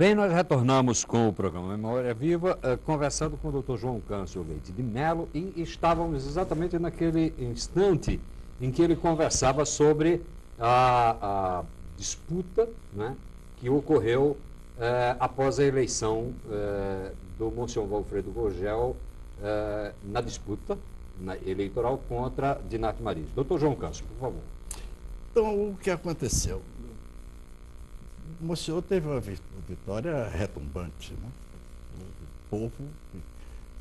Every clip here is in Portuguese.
Bem, nós retornamos com o programa Memória Viva, conversando com o doutor João Câncio Leite de Mello, e estávamos exatamente naquele instante em que ele conversava sobre a disputa, né, que ocorreu após a eleição do Monsenhor Valfredo Gurgel na disputa eleitoral contra Dinarte Marisa. Doutor João Câncio, por favor. Então, o que aconteceu? O Monsenhor teve uma vitória retumbante, né? O povo,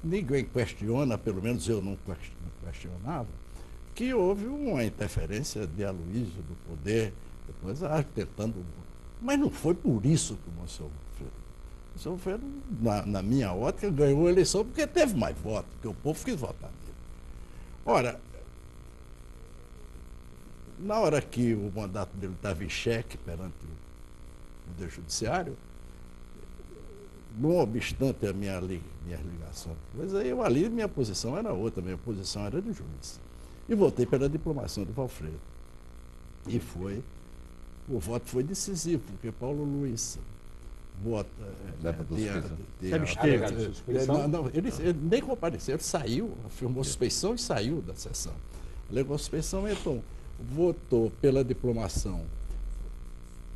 ninguém questiona, pelo menos eu não questionava, que houve uma interferência de Aloysio do poder, depois tentando. Mas não foi por isso que o Monsenhor Valfredo, na minha ótica, ganhou a eleição porque teve mais votos, porque o povo quis votar nele. Ora, na hora que o mandato dele estava em xeque perante o Poder Judiciário, não obstante a minha ligação, mas aí eu ali minha posição era outra, minha posição era de juiz. E votei pela diplomação de Valfredo. E o voto foi decisivo, porque Paulo Luiz vota. Ele nem compareceu, ele saiu, afirmou suspeição e saiu da sessão. Alegou suspeição, então votou pela diplomação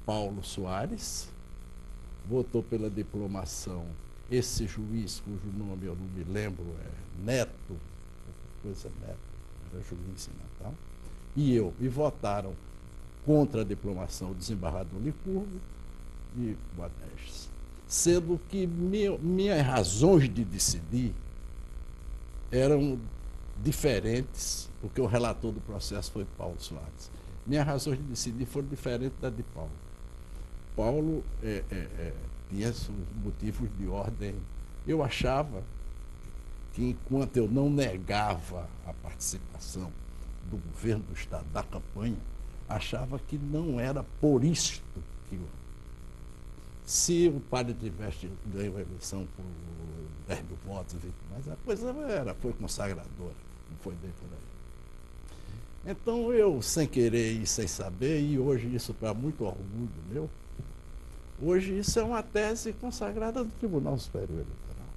Paulo Soares, votou pela diplomação esse juiz, cujo nome eu não me lembro, Neto, coisa Neto, era juiz em Natal, e eu, e votaram contra a diplomação o desembargador Licurgo e Guanestes, sendo que minhas razões de decidir eram diferentes, porque o relator do processo foi Paulo Soares. Minhas razões de decidir foram diferentes da de Paulo. Paulo tinha os motivos de ordem. Eu achava que, enquanto eu não negava a participação do governo do Estado da campanha, achava que não era por isto que se o padre tivesse ganho a eleição por 10 mil votos, mas a coisa foi consagradora, não foi bem por aí. Então eu, sem querer e sem saber, e hoje isso para muito orgulho meu, hoje isso é uma tese consagrada do Tribunal Superior Eleitoral.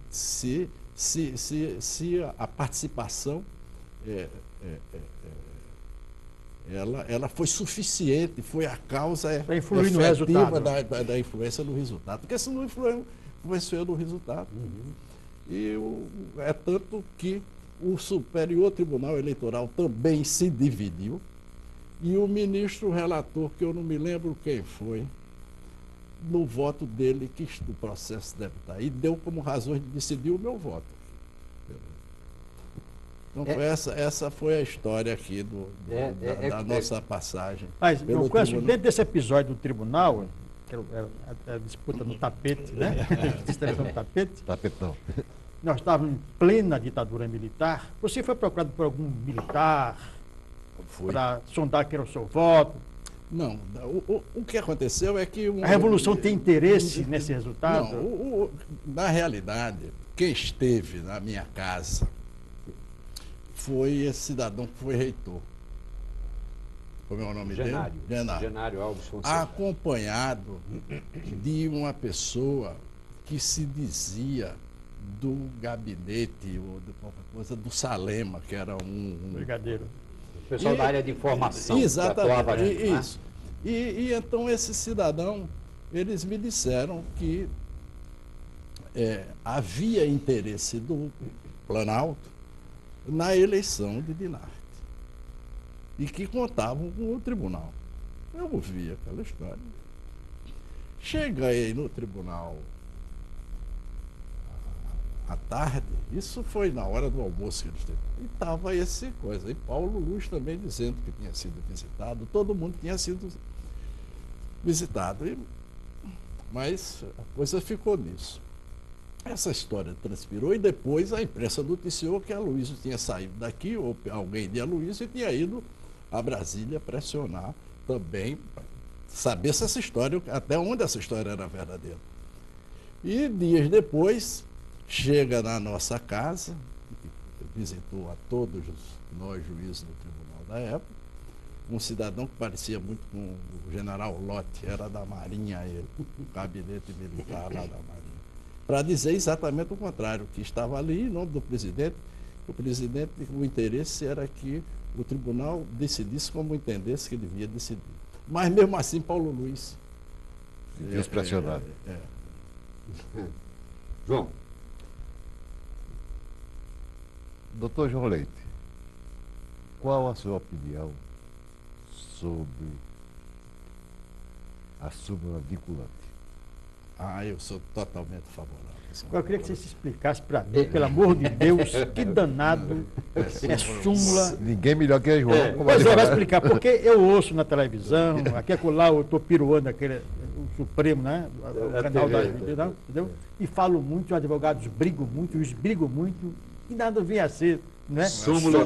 Se a participação ela foi suficiente, foi a causa efetiva da influência no resultado, porque se não influenciou no resultado. E é tanto que o Superior Tribunal Eleitoral também se dividiu, e o ministro relator, que eu não me lembro quem foi, no voto dele, que o processo deve estar aí, deu como razões de decidir o meu voto. Então, essa foi a história aqui da nossa passagem. Mas, eu conheço, dentro desse episódio do tribunal, que é a disputa no tapete, né? No tapete. Tapetão. Nós estávamos em plena ditadura militar. Você foi procurado por algum militar para sondar que era o seu voto? Não. O que aconteceu é que... A Revolução tem interesse nesse resultado? Não. Na realidade, quem esteve na minha casa foi esse cidadão que foi reitor. Como é o nome dele? Genário Alves Fonseca. Acompanhado de uma pessoa que se dizia do gabinete, ou de qualquer coisa, do Salema, que era um brigadeiro. O pessoal da área de informação. Exatamente, isso. E então esse cidadão, eles me disseram que havia interesse do Planalto na eleição de Dinarte, e que contavam com o tribunal. Eu ouvi aquela história. Cheguei no tribunal à tarde, isso foi na hora do almoço que eles teve, e estava esse coisa. E Paulo Luz também dizendo que tinha sido visitado, todo mundo tinha sido visitado. Mas a coisa ficou nisso. Essa história transpirou e depois a imprensa noticiou que Aloysio tinha saído daqui, ou alguém de Aloysio, e tinha ido a Brasília pressionar também, para saber se essa história, até onde essa história era verdadeira. E dias depois, chega na nossa casa, visitou a todos nós juízes do tribunal da época, um cidadão que parecia muito com o general Lott, era da Marinha ele, o gabinete militar lá da Marinha, para dizer exatamente o contrário, que estava ali em nome do presidente. O presidente, o interesse era que o tribunal decidisse como entendesse que devia decidir. Mas mesmo assim, Paulo Luiz Deus pressionado. João. Doutor João Leite, qual a sua opinião sobre a súmula vinculante? Eu sou totalmente favorável. Eu queria que você se explicasse para mim, pelo amor de Deus, que danado é súmula. Ninguém melhor que João. como Pois ele vai fala. explicar, porque eu ouço na televisão, aqui acolá eu estou piruando aquele, o Supremo, né? O canal da entendeu? E falo muito, os advogados brigam muito, os juízes brigam muito, e nada vem a ser, né? Súmula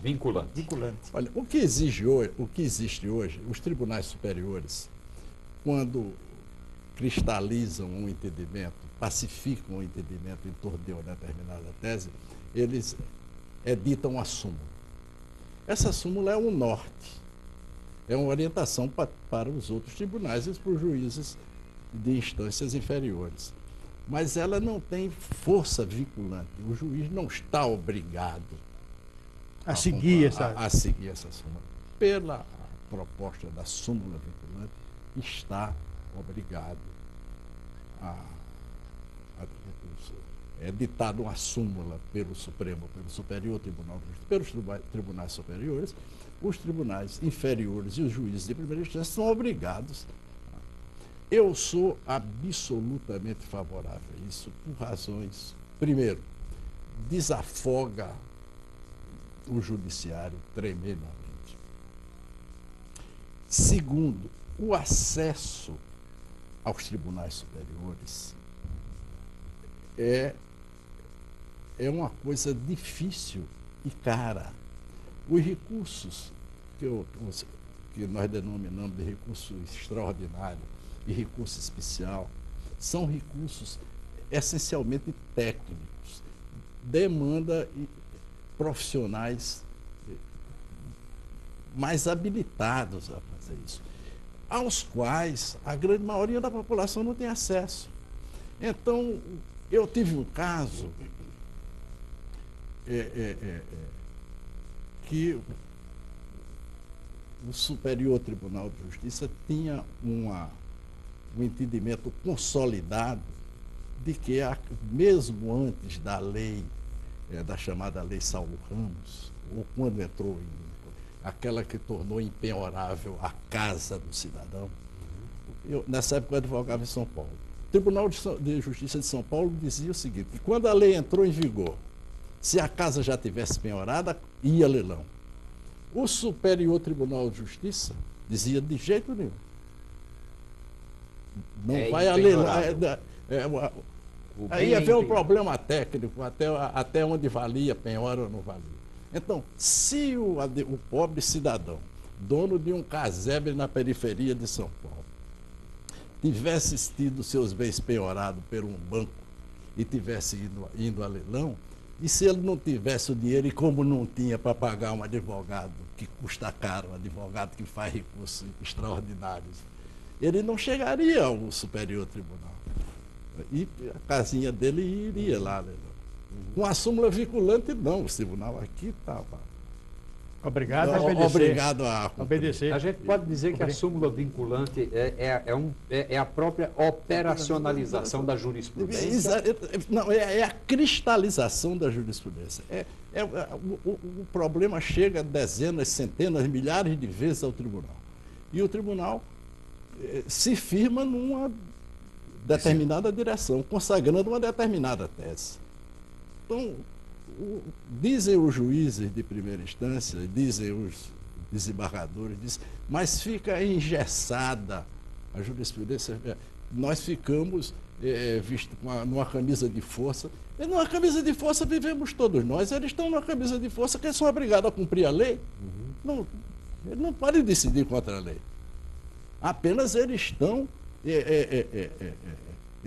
vinculante. Vinculante. Olha, o que existe hoje, os tribunais superiores, quando cristalizam um entendimento, pacificam o entendimento em torno de uma determinada tese, eles editam a súmula. Essa súmula é um norte, é uma orientação para os outros tribunais e para os juízes de instâncias inferiores. Mas ela não tem força vinculante. O juiz não está obrigado A seguir essa. a seguir essa súmula. Pela proposta da súmula vinculante, está obrigado é ditado uma súmula pelo Supremo, pelo Superior Tribunal, pelos tribunais superiores, os tribunais inferiores e os juízes de primeira instância são obrigados. Eu sou absolutamente favorável a isso por razões. Primeiro, desafoga o judiciário tremendamente. Segundo, o acesso aos tribunais superiores é uma coisa difícil e cara. Os recursos que nós denominamos de recurso extraordinário e recurso especial são recursos essencialmente técnicos, demanda profissionais mais habilitados a fazer isso, aos quais a grande maioria da população não tem acesso. Então, eu tive um caso que o Superior Tribunal de Justiça tinha um entendimento consolidado de que, mesmo antes da lei, da chamada Lei Saulo Ramos, ou quando entrou aquela que tornou impenhorável a casa do cidadão, nessa época eu advogava em São Paulo. O Tribunal de Justiça de São Paulo dizia o seguinte, que quando a lei entrou em vigor, se a casa já tivesse penhorada, ia a leilão. O Superior Tribunal de Justiça dizia de jeito nenhum. Não vai a leilão. Aí havia um problema técnico, até onde valia, penhora ou não valia. Então, se o pobre cidadão, dono de um casebre na periferia de São Paulo, tivesse tido seus bens penhorados por um banco e tivesse indo a leilão, e se ele não tivesse o dinheiro, e como não tinha para pagar um advogado que custa caro, um advogado que faz recursos extraordinários, ele não chegaria ao Superior Tribunal. E a casinha dele iria lá. Com a súmula vinculante, não. O tribunal aqui estava. Obrigado a obedecer. Obrigado a obedecer. A gente pode dizer que a súmula vinculante é a própria operacionalização da jurisprudência? Não, é a cristalização da jurisprudência. O problema chega dezenas, centenas, milhares de vezes ao tribunal. E o tribunal se firma numa determinada direção, consagrando uma determinada tese. Então, dizem os juízes de primeira instância, dizem os desembargadores, mas fica engessada a jurisprudência. Nós ficamos vistos numa camisa de força. E numa camisa de força vivemos todos nós. Eles estão numa camisa de força que eles são obrigados a cumprir a lei. Eles não podem decidir contra a lei. Apenas eles estão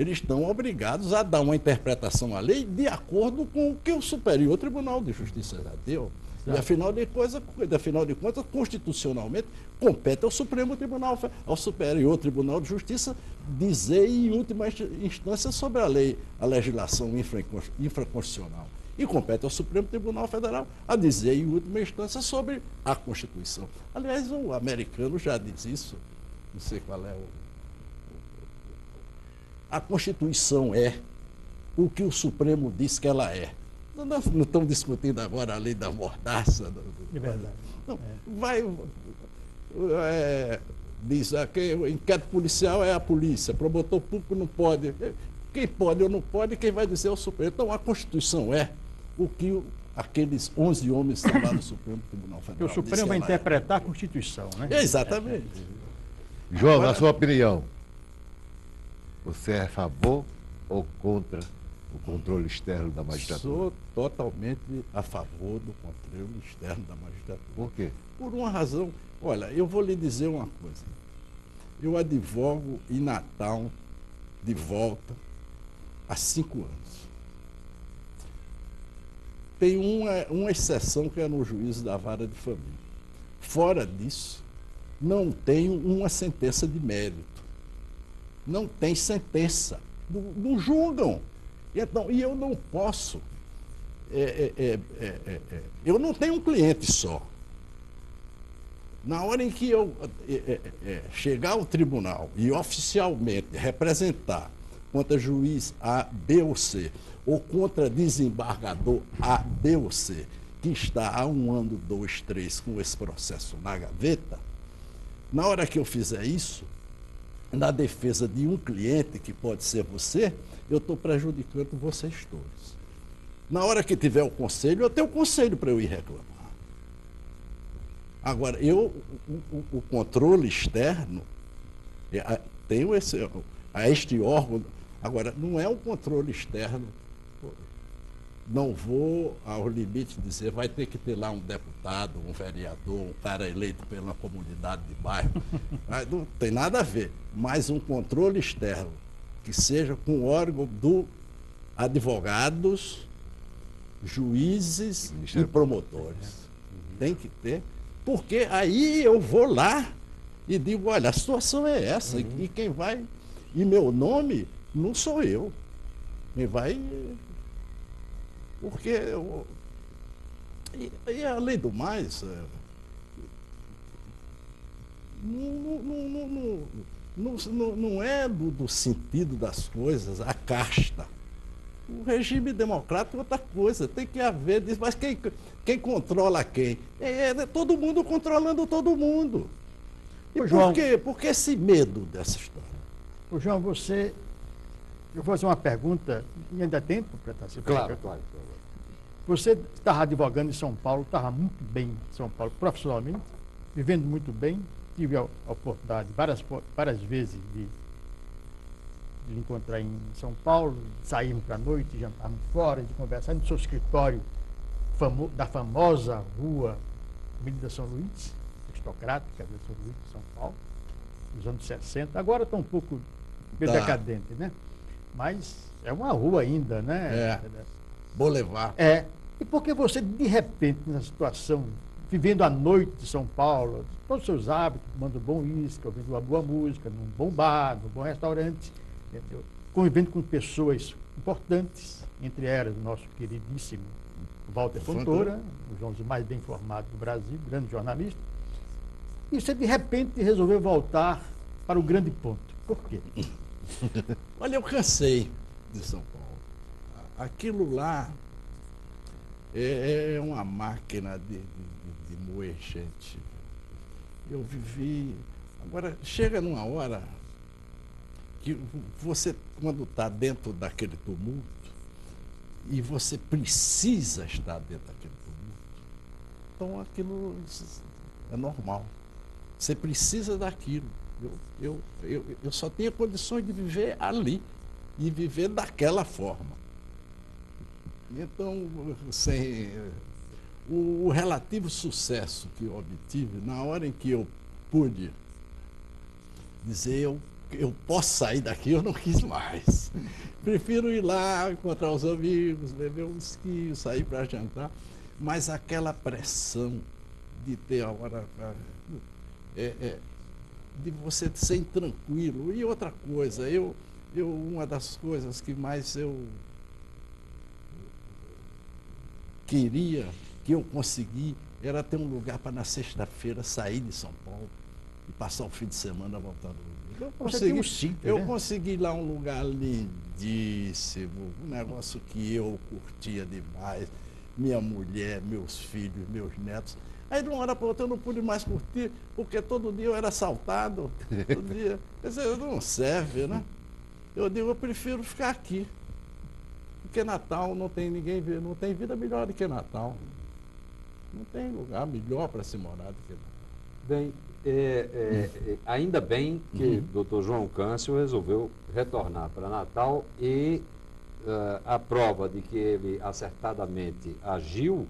eles estão obrigados a dar uma interpretação à lei de acordo com o que o Superior Tribunal de Justiça já deu. E afinal de contas, constitucionalmente, compete ao Supremo Tribunal, ao Superior Tribunal de Justiça, dizer em última instância sobre a lei, a legislação infraconstitucional. E compete ao Supremo Tribunal Federal a dizer em última instância sobre a Constituição. Aliás, o americano já diz isso, não sei qual é a Constituição é o que o Supremo diz que ela é. Não estão discutindo agora a lei da mordaça. É verdade. Não, diz que o inquérito policial é a polícia, promotor público não pode. Quem pode ou não pode, quem vai dizer é o Supremo. Então a Constituição é o que aqueles 11 homens estão lá no Supremo Tribunal Federal. O Supremo vai interpretar a Constituição, né? Exatamente. João, Agora, na sua opinião, você é a favor ou contra o controle externo da magistratura? Sou totalmente a favor do controle externo da magistratura. Por quê? Por uma razão. Olha, eu vou lhe dizer uma coisa. Eu advogo em Natal de volta há 5 anos. Tem uma exceção que é no juízo da vara de família. Fora disso, não tenho uma sentença de mérito. Não tem sentença. Não julgam. Então, e eu não posso. Eu não tenho um cliente só. Na hora em que eu chegar ao tribunal e oficialmente representar contra juiz A, B ou C, ou contra desembargador A, B ou C, que está há 1 ano, 2, 3 com esse processo na gaveta, na hora que eu fizer isso, na defesa de um cliente, que pode ser você, eu estou prejudicando vocês todos. Na hora que tiver o conselho, eu tenho o conselho para eu ir reclamar. Agora, o controle externo, tenho este órgão. Agora, não é um controle externo, não vou ao limite dizer, vai ter que ter lá um deputado, um vereador, um cara eleito pela comunidade de bairro. Não tem nada a ver. Mas um controle externo que seja com o órgão do advogados, juízes e promotores. Tem que ter, porque aí eu vou lá e digo, olha, a situação é essa, e quem vai, e meu nome não sou eu. Quem vai. Porque. E além do mais, não é do sentido das coisas a casta. O regime democrático é outra coisa, tem que haver, mas quem controla quem? É todo mundo controlando todo mundo. E João, por que esse medo dessa história? João, eu vou fazer uma pergunta, e ainda tem tempo para estar se Claro. Você estava advogando em São Paulo, estava muito bem em São Paulo, profissionalmente, vivendo muito bem, tive a oportunidade várias vezes de lhe encontrar em São Paulo, saímos para a noite, jantarmos fora, de conversar no seu escritório da famosa rua Avenida São Luís, aristocrática Avenida São Luís de São Paulo, nos anos 60. Agora está um pouco decadente, né? Mas é uma rua ainda, né? Boulevard. E por que você, de repente, nessa situação, vivendo a noite de São Paulo, todos os seus hábitos, tomando bom uísque, ouvindo uma boa música, num bom bar, num bom restaurante, entendeu? Convivendo com pessoas importantes, entre elas o nosso queridíssimo Walter Fontoura, um dos homens mais bem informados do Brasil, grande jornalista, e você, de repente, resolveu voltar para o grande ponto. Por quê? Olha, eu cansei de São Paulo. Aquilo lá é uma máquina de moer gente. Eu vivi. Agora, chega numa hora que você, quando está dentro daquele tumulto, e você precisa estar dentro daquele tumulto, então aquilo é normal. Você precisa daquilo. Eu só tenho condições de viver ali e viver daquela forma. Então, o relativo sucesso que eu obtive, na hora em que eu pude dizer, eu eu posso sair daqui, eu não quis mais. Prefiro ir lá, encontrar os amigos, beber um whisky, sair para jantar. Mas aquela pressão de ter a hora de você ser intranquilo. E outra coisa, uma das coisas que mais eu queria, que eu consegui, era ter um lugar para na sexta-feira sair de São Paulo e passar o fim de semana voltando. Eu consegui lá um lugar lindíssimo, um negócio que eu curtia demais, minha mulher, meus filhos, meus netos. Aí de uma hora para outra eu não pude mais curtir, porque todo dia eu era assaltado, todo dia. Quer dizer, não serve, né? Eu digo, eu prefiro ficar aqui. Porque Natal não tem ninguém, não tem vida melhor do que Natal. Não tem lugar melhor para se morar do que Natal. Bem, ainda bem que o Dr. João Câncio resolveu retornar para Natal e a prova de que ele acertadamente agiu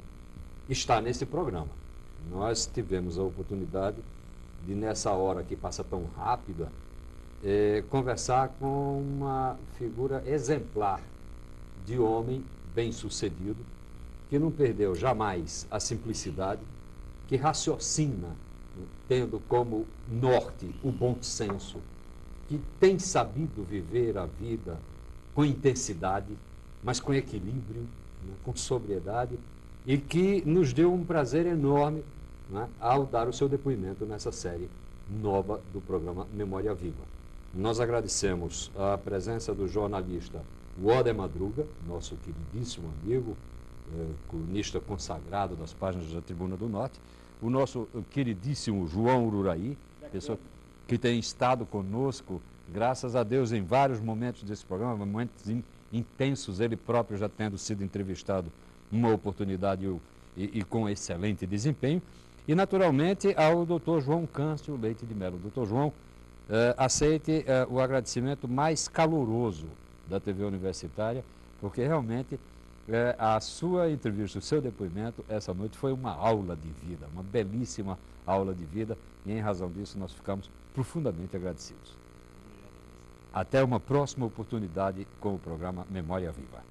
está nesse programa. Nós tivemos a oportunidade de, nessa hora que passa tão rápida, conversar com uma figura exemplar de homem bem-sucedido, que não perdeu jamais a simplicidade, que raciocina tendo como norte o bom senso, que tem sabido viver a vida com intensidade, mas com equilíbrio, né, com sobriedade, e que nos deu um prazer enorme, né, ao dar o seu depoimento nessa série nova do programa Memória Viva. Nós agradecemos a presença do jornalista Wader Madruga, nosso queridíssimo amigo, colunista consagrado das páginas da Tribuna do Norte, o nosso queridíssimo João Ururaí, pessoa que tem estado conosco, graças a Deus, em vários momentos desse programa, momentos intensos, ele próprio já tendo sido entrevistado numa oportunidade e com excelente desempenho, e naturalmente ao Dr. João Câncio Leite de Mello. Dr. João, aceite o agradecimento mais caloroso da TV Universitária, porque realmente a sua entrevista, o seu depoimento essa noite foi uma aula de vida, uma belíssima aula de vida, e em razão disso nós ficamos profundamente agradecidos. Até uma próxima oportunidade com o programa Memória Viva.